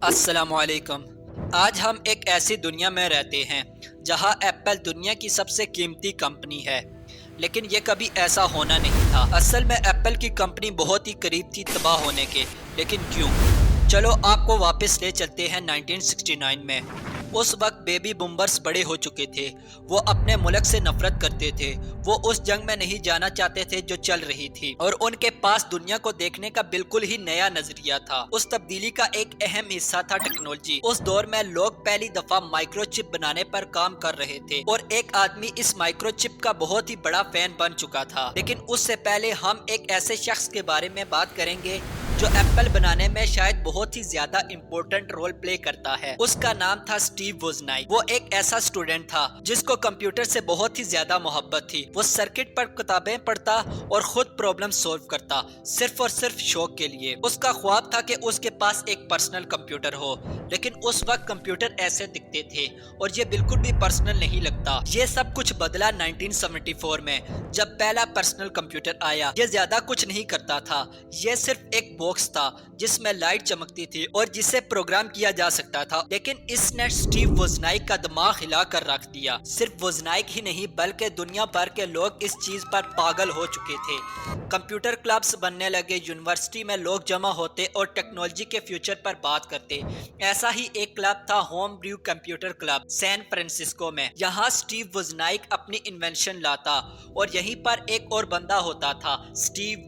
السلام علیکم۔ آج ہم ایک ایسی دنیا میں رہتے ہیں جہاں ایپل دنیا کی سب سے قیمتی کمپنی ہے، لیکن یہ کبھی ایسا ہونا نہیں تھا۔ اصل میں ایپل کی کمپنی بہت ہی قریب تھی تباہ ہونے کے، لیکن کیوں؟ چلو آپ کو واپس لے چلتے ہیں 1969 میں۔ اس وقت بیبی بومرز بڑے ہو چکے تھے، وہ اپنے ملک سے نفرت کرتے تھے، وہ اس جنگ میں نہیں جانا چاہتے تھے جو چل رہی تھی، اور ان کے پاس دنیا کو دیکھنے کا بالکل ہی نیا نظریہ تھا۔ اس تبدیلی کا ایک اہم حصہ تھا ٹیکنالوجی۔ اس دور میں لوگ پہلی دفعہ مائکرو چپ بنانے پر کام کر رہے تھے، اور ایک آدمی اس مائکرو چپ کا بہت ہی بڑا فین بن چکا تھا۔ لیکن اس سے پہلے ہم ایک ایسے شخص کے بارے میں بات کریں گے جو ایپل بنانے میں شاید بہت ہی زیادہ امپورٹنٹ رول پلے کرتا ہے۔ اس کا نام تھا اسٹیو ووزنائک۔ وہ ایک ایسا اسٹوڈنٹ تھا جس کو کمپیوٹر سے بہت ہی زیادہ محبت تھی۔ وہ سرکٹ پر کتابیں پڑھتا اور خود پرابلم سولو کرتا، صرف اور صرف شوق کے لیے۔ اس کا خواب تھا کہ اس کے پاس ایک پرسنل کمپیوٹر ہو، لیکن اس وقت کمپیوٹر ایسے دکھتے تھے اور یہ بالکل بھی پرسنل نہیں لگتا۔ یہ سب کچھ بدلا 1974 میں، جب پہلا پرسنل کمپیوٹر آیا۔ یہ زیادہ کچھ نہیں کرتا تھا، یہ صرف ایک باکس تھا جس میں لائٹ چمکتی تھی اور جسے پروگرام کیا جا سکتا تھا، لیکن اس نے اسٹیو ووزنائک کا دماغ ہلا کر رکھ دیا۔ صرف ووزنائک ہی نہیں بلکہ دنیا بھر کے لوگ اس چیز پر پاگل ہو چکے تھے۔ کمپیوٹر کلبز بننے لگے، یونیورسٹی میں لوگ جمع ہوتے اور ٹیکنالوجی کے فیوچر پر بات کرتے۔ ایسا ہی ایک کلب تھا home brave computer club, San Francisco میں۔ یہاں اسٹیو ووزنائک اپنی انوینشن لاتا اور یہیں پر ایک اور بندہ ہوتا تھا، اسٹیو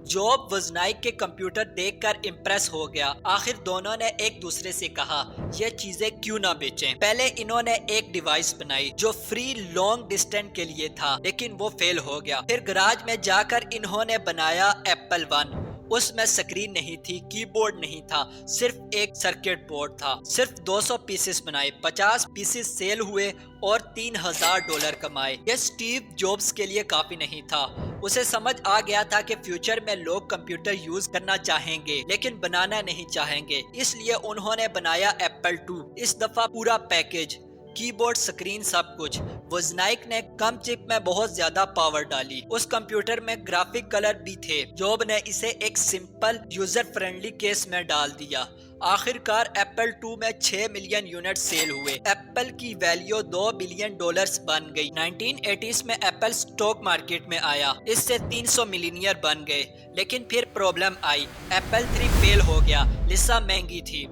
جاب ووزنائک کے کمپیوٹر دیکھ کر امپریس ہو گیا۔ آخر دونوں نے ایک دوسرے سے کہا یہ چیزیں کیوں نہ بیچیں۔ پہلے انہوں نے ایک ڈیوائس بنائی جو فری لانگ ڈسٹینس کے لیے تھا، لیکن وہ فیل ہو گیا۔ پھر گراج میں جا کر انہوں نے بنایا ایپل 1۔ اس میں سکرین نہیں تھی، کی بورڈ نہیں تھا، صرف ایک سرکٹ بورڈ تھا۔ صرف 200 پیسز بنائے، 50 پیسز سیل ہوئے اور $3000 کمائے۔ یہ اسٹیو جابز کے لیے کافی نہیں تھا۔ اسے سمجھ آ گیا تھا کہ فیوچر میں لوگ کمپیوٹر یوز کرنا چاہیں گے لیکن بنانا نہیں چاہیں گے، اس لیے انہوں نے بنایا ایپل 2۔ اس دفعہ پورا پیکج، کی بورڈ، سکرین، سب کچھ۔ ووزنائک نے کم چپ میں بہت زیادہ پاور ڈالی۔ اس کمپیوٹر میں گرافک کلر بھی تھے۔ جاب نے اسے ایک سمپل یوزر فرینڈلی کیس میں ڈال دیا۔ آخر کار ایپل 2 میں 6 ملین یونٹ سیل ہوئے۔ ایپل کی ویلیو $2 بلین بن گئی۔ 1980s میں ایپل سٹاک مارکیٹ میں آیا، اس سے 300 ملینئر بن گئے، لیکن پھر پرابلم آئی، ایپل 3 فیل ہو گیا، لسا مہنگی تھی۔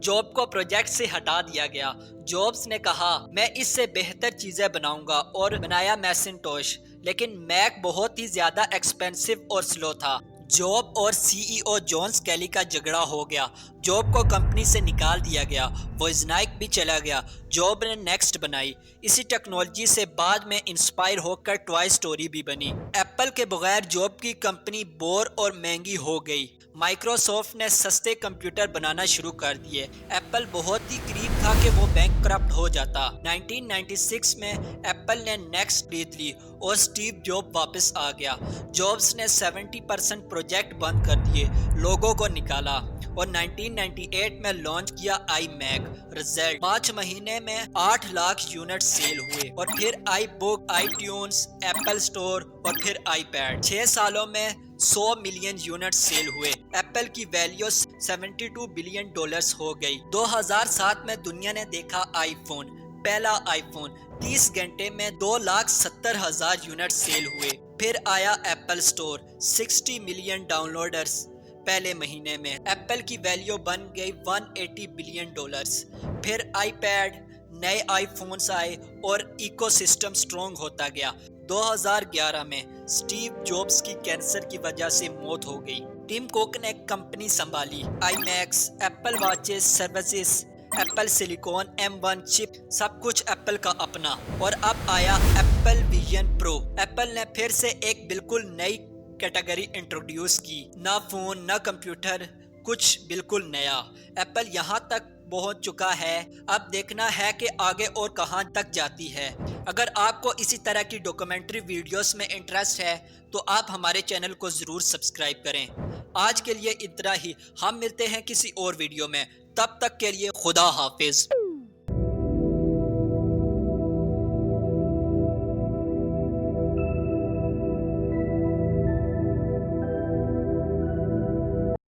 جاب کو پروجیکٹ سے ہٹا دیا گیا۔ جابز نے کہا میں اس سے بہتر چیزیں بناؤں گا اور بنایا میسنٹوش، لیکن میک بہت ہی زیادہ ایکسپینسو اور سلو تھا۔ جاب اور سی ای او جون سکیلی کا جھگڑا ہو گیا، جاب کو کمپنی سے نکال دیا گیا، ووزنائک بھی چلا گیا۔ جاب نے نیکسٹ بنائی۔ اسی ٹیکنالوجی سے بعد میں انسپائر ہو کر ٹوائے سٹوری بھی بنی۔ ایپل کے بغیر جاب کی کمپنی بور اور مہنگی ہو گئی۔ مائکروسافٹ نے سستے کمپیوٹر بنانا شروع کر دیے۔ ایپل بہت ہی قریب تھا کہ وہ بینک کرپٹ ہو جاتا۔ 1996 میں ایپل نے نیکسٹ خرید لی اور اسٹیو جاب واپس آ گیا۔ جابز نے 70% پروجیکٹ بند کر دیے، لوگوں کو نکالا اور 1998 میں لانچ کیا آئی میک۔ رزلٹ 5 مہینے میں 8 لاکھ یونٹ سیل ہوئے، اور پھر آئی بک، آئی ٹیونز، ایپل سٹور اور پھر آئی پیڈ۔ 6 سالوں میں 100 ملین یونٹ سیل ہوئے۔ ایپل کی ویلیو $72 بلین ہو گئی۔ 2007 میں دنیا نے دیکھا آئی فون، پہلا آئی فون۔ 30 گھنٹے میں 2,70,000 یونٹ سیل ہوئے۔ پھر آیا apple store, 60 million down loaders پہلے مہینے میں۔ ایپل کی ویلیو بن گئی $180 بلین۔ پھر آئی پیڈ، نئے آئی فونز آئے اور ایکو سسٹم سٹرونگ ہوتا گیا۔ 2011 میں اسٹیو جابز کی کینسر کی وجہ سے موت ہو گئی۔ ٹم کوک نے کمپنی سنبھالی، iMacs, Apple watches, services, Apple silicon, M1 chip, سب کچھ ایپل کا اپنا۔ اور اب آیا ایپل ویژن پرو۔ ایپل نے پھر سے ایک بالکل نئی کیٹیگری انٹروڈیوس کی، نہ فون نہ کمپیوٹر، کچھ بالکل نیا۔ ایپل یہاں تک پہنچ چکا ہے، اب دیکھنا ہے کہ آگے اور کہاں تک جاتی ہے۔ اگر آپ کو اسی طرح کی ڈاکومنٹری ویڈیوز میں انٹرسٹ ہے تو آپ ہمارے چینل کو ضرور سبسکرائب کریں۔ آج کے لیے اتنا ہی، ہم ملتے ہیں کسی اور ویڈیو میں، تب تک کے لیے خدا حافظ۔